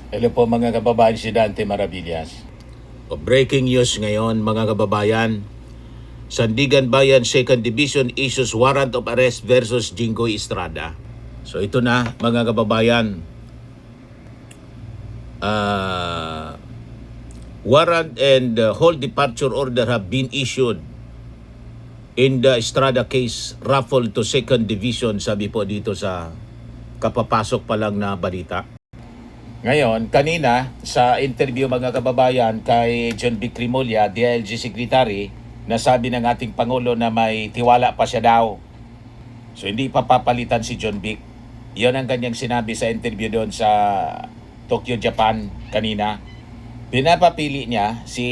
Hello po mga kababayan, si Dante Maravillas. Breaking news ngayon mga kababayan. Sandigan Bayan 2nd Division issues warrant of arrest versus Jinggoy Estrada. So ito na mga kababayan. Warrant and hold departure order have been issued in the Estrada case, raffle to 2nd Division, sabi po dito sa kapapasok pa lang na balita. Ngayon, kanina sa interview mga kababayan kay John B. Crimolia, DILG Secretary, nasabi ng ating Pangulo na may tiwala pa siya daw. So hindi pa papalitan si John B. Iyon ang kanyang sinabi sa interview doon sa Tokyo, Japan kanina. Pinapapili niya si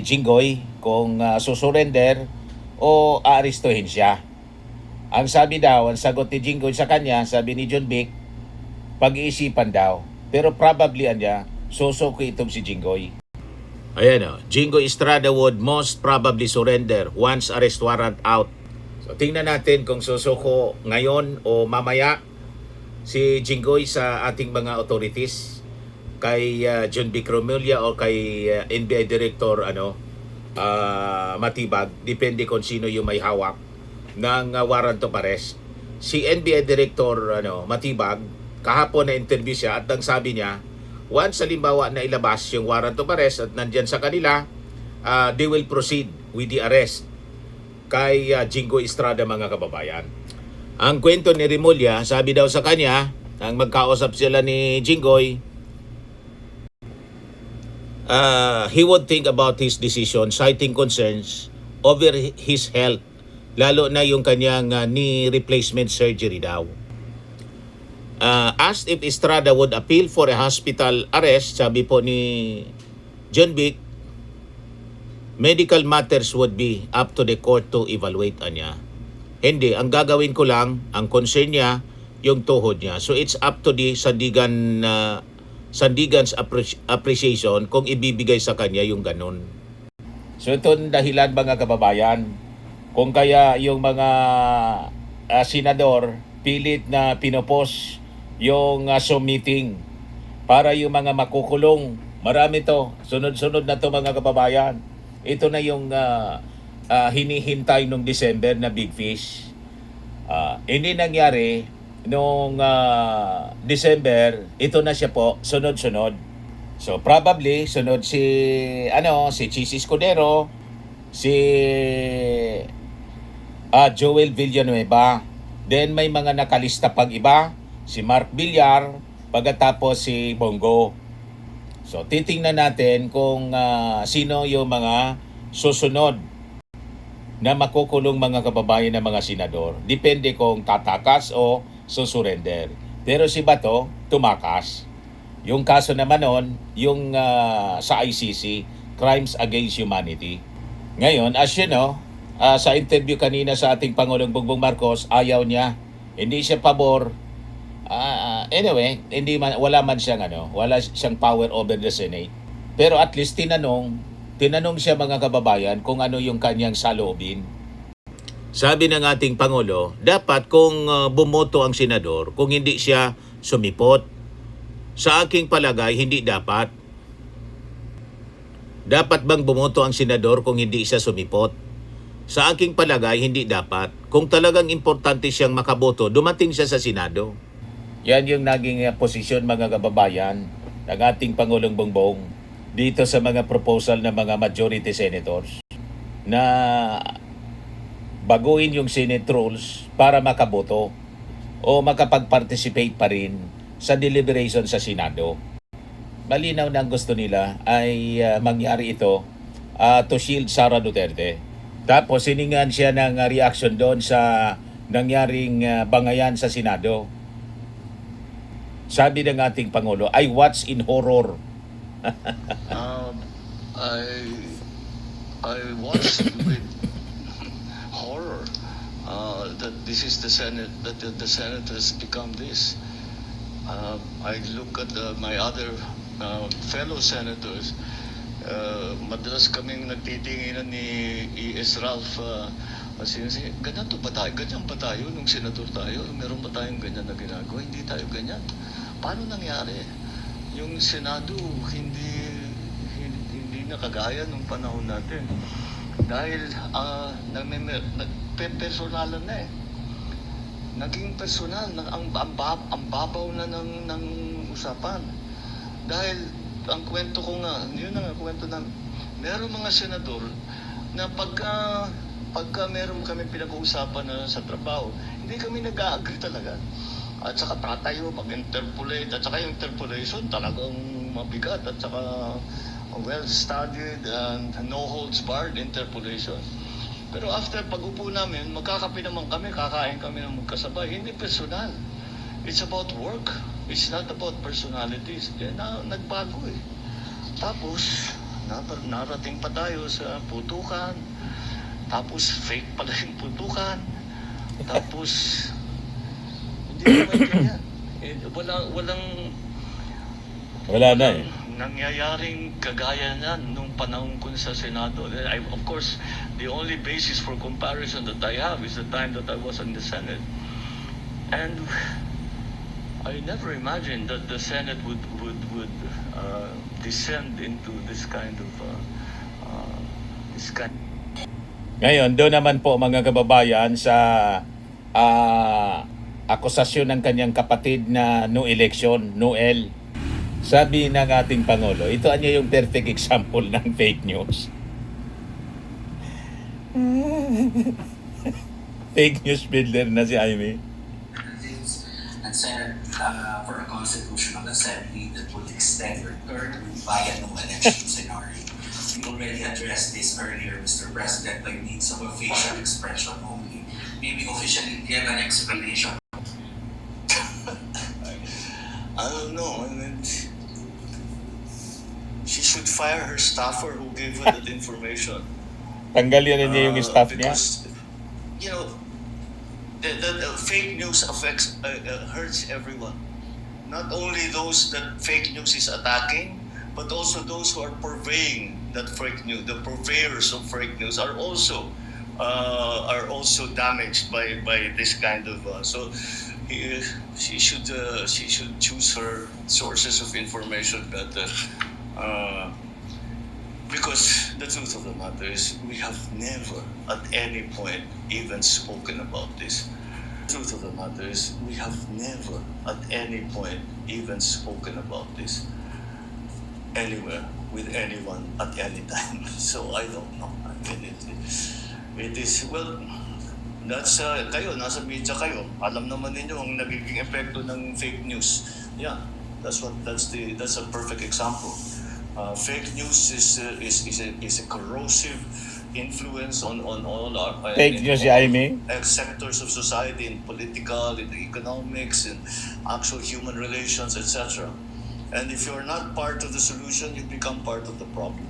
Jinggoy kung susurrender o aarestuhin siya. Ang sabi daw, ang sagot ni Jinggoy sa kanya, sabi ni John B, pag-iisipan daw. Pero probably anya, susuko itong si Jinggoy. Ayan o, Jinggoy Estrada would most probably surrender once arrest warrant out. So tingnan natin kung susuko ngayon o mamaya si Jinggoy sa ating mga authorities, kay John B. Crimolia o kay NBI Director Matibag, depende kung sino yung may hawak ng warrant of arrest. Si NBI Director Matibag, kahapon na interview siya at ang sabi niya, once halimbawa na ilabas yung warrant of arrest at nandyan sa kanila, they will proceed with the arrest kay Jinggoy Estrada mga kababayan. Ang kwento ni Rimulya, sabi daw sa kanya, nang magkausap sila ni Jinggoy, he would think about his decision, citing concerns over his health, lalo na yung kanyang knee replacement surgery daw. Asked if Estrada would appeal for a hospital arrest, sabi po ni John Vic, medical matters would be up to the court to evaluate niya. Hindi, ang gagawin ko lang, ang concern niya, yung tuhod niya. So it's up to the Sandigan's appreciation kung ibibigay sa kanya yung ganun. So ito dahilan mga kababayan, kung kaya yung mga senador pilit na pinopos yung submitting para yung mga makukulong. Marami to, sunod-sunod na to mga kababayan. Ito na yung hinihintay nung December na big fish. Hindi nangyari nung December, ito na siya po, sunod-sunod. So probably sunod si Chis Escudero, si Joel Villanueva. Then may mga nakalista pang iba, si Mark Villar, pagkatapos si Bongo. So titingnan natin kung sino yung mga susunod na makukulong mga kababayan ng mga senador. Depende kung tatakas o susurrender. Pero si Bato, tumakas. Yung kaso naman nun, yung sa ICC, Crimes Against Humanity. Ngayon, as you know, sa interview kanina sa ating Pangulong Bongbong Marcos, ayaw niya. Hindi siya pabor. Anyway, wala siyang power over the Senate. Pero at least tinanong siya mga kababayan kung ano yung kanyang saloobin. Sabi ng ating Pangulo, dapat kung bumoto ang senador, kung hindi siya sumipot, sa aking palagay, hindi dapat. Dapat bang bumoto ang senador kung hindi siya sumipot? Sa aking palagay, hindi dapat. Kung talagang importante siyang makaboto, dumating siya sa Senado. Yan yung naging posisyon mga kababayan ng ating Pangulong Bongbong dito sa mga proposal ng mga majority senators na baguhin yung Senate rules para makaboto o makapag-participate pa rin sa deliberation sa Senado. Malinaw na ang gusto nila ay mangyari ito to shield Sara Duterte. Tapos hiningan siya ng reaction doon sa nangyaring bangayan sa Senado. Sabi ng ating Pangulo, I watch in horror. I watched with horror that this is the Senate, that the Senate has become this. I look at my other fellow senators. Madalas kaming nagtitinginan ni E.S. Ralph ganyan ba tayo nung senador tayo? Meron ba tayong ganyan na ginagawa? Hindi tayo ganyan. Paano nangyari? yung Senado hindi na kagaya nung panahon natin. Dahil personalan na eh. Naging personal, ang babaw na ng usapan. Dahil ang kwento ko nga, yun ang kwento na meron mga senador na pagka meron kami pinag-uusapan na sa trabaho, hindi kami nag-agree talaga. At saka tatayo, mag-interpolate, at saka yung interpolation talagang mabigat, at saka well-studied and no-holds-barred interpolation. Pero after pag-upo namin, magkakape naman kami, kakain kami ng magkasabay. Hindi personal. It's about work. It's not about personalities. Kaya nagbago eh. Tapos, narating pa tayo sa putukan. Tapos, fake pala yung putukan. Tapos, hindi naman ganyan. Wala na eh. Nangyayaring kagaya nan nung panahon ko sa Senado. Of course, the only basis for comparison that I have is the time that I was in the Senate. And I never imagined that the Senate would descend into this kind of Ngayon, doon naman po mga kababayan sa akusasyon ng kanyang kapatid na no election, no L. Sabi ng ating Pangulo, ito anya yung perfect example ng fake news. Fake news builder na si Jaime. And Senate for a constitutional assembly that would extend or turn via no election scenario. We already addressed this earlier, Mr. President, by means of a facial expression only. Maybe officially give an explanation. I don't know. I mean, she should fire her staffer who gave her that information. Tanggalin niya yung staff niya. Because, you know, the fake news hurts everyone. Not only those that fake news is attacking, but also those who are purveying that fake news. The purveyors of fake news are also damaged by this kind of. She should choose her sources of information better. Because the truth of the matter is, we have never at any point even spoken about this. The truth of the matter is, we have never at any point even spoken about this anywhere with anyone at any time. So I don't know. I mean, it is, well, that's, kayo, nasa media kayo, alam naman ninyo ang nagiging epekto ng fake news. Yeah, that's a perfect example. Fake news is a corrosive influence on all our Fake news si Jaime. sectors of society, in political, in economics, in actual human relations, etc. And if you're not part of the solution, you become part of the problem.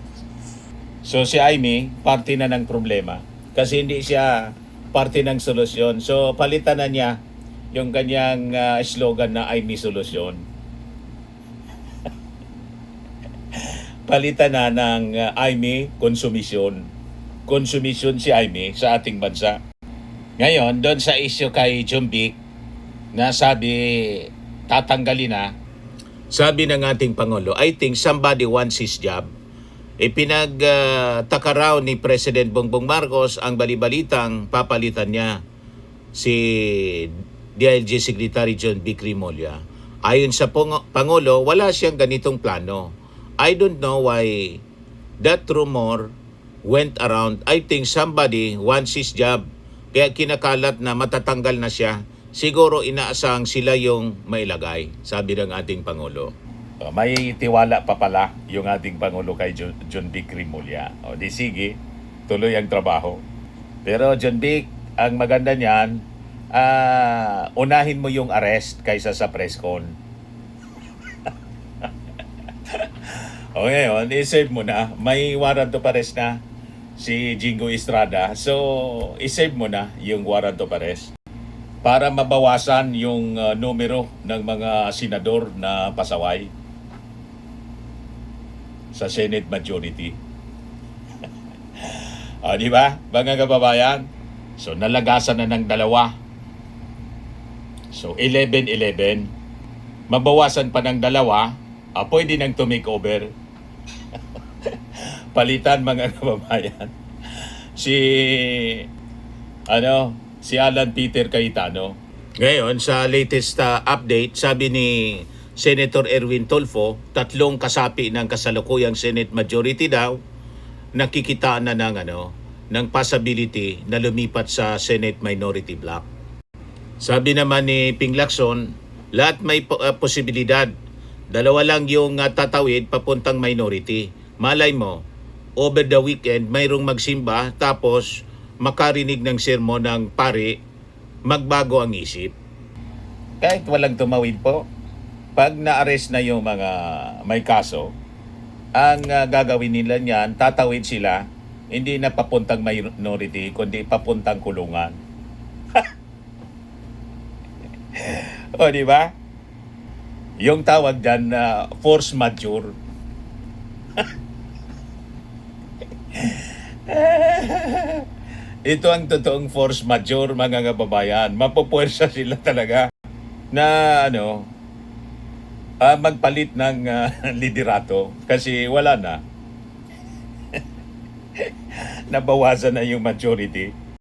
So si Jaime, parte na ng problema. Kasi hindi siya parte ng solusyon. So palitan na niya yung kanyang slogan na Jaime Solusyon. Palitan na ng Jaime Konsumisyon. Konsumisyon si Jaime sa ating bansa. Ngayon, doon sa issue kay Jumbik na sabi tatanggalin na, sabi ng ating Pangulo, I think somebody wants his job. Pinagtaka raw ni President Bongbong Marcos ang balibalitang papalitan niya si DILG Secretary John B. Crimolia. Ayon sa Pangulo, wala siyang ganitong plano. I don't know why that rumor went around. I think somebody wants his job. Kaya kinakalat na matatanggal na siya. Siguro inaasang sila yung mailagay, sabi ng ating Pangulo. May tiwala pa pala yung ating Pangulo kay John B. Crimolia. O di sige, tuloy ang trabaho. Pero John B., ang maganda niyan, unahin mo yung arrest kaysa sa press con. O ngayon, i-save mo na. May warrant of arrest na si Jingo Estrada. So, i-save mo na yung warrant of arrest para mabawasan yung numero ng mga senador na pasaway sa Senate majority. O, di ba, mga kababayan? So, nalagasan na ng dalawa. So, 11-11. Mabawasan pa ng dalawa. pwede nang to make over. Palitan mga kababayan. Si Alan Peter Cayetano. Ngayon, sa latest update, sabi ni Senator Erwin Tulfo, 3 kasapi ng kasalukuyang Senate majority daw, nakikitaan na ng possibility na lumipat sa Senate minority block. Sabi naman ni Ping Lacson, lahat may posibilidad. 2 lang yung tatawid papuntang minority. Malay mo, over the weekend, mayroong magsimba, tapos makarinig ng sermon ng pare, magbago ang isip. Kahit walang tumawid po, pag na-arrest na yung mga may kaso, ang gagawin nila niyan, tatawid sila, hindi na papuntang minority, kundi papuntang kulungan. O, di ba? Yung tawag dyan na force majeure. Ito ang totoong force majeure, mga kababayan. Mapupuwersa sila talaga na magpalit ng liderato kasi wala na. Nabawasan na yung majority.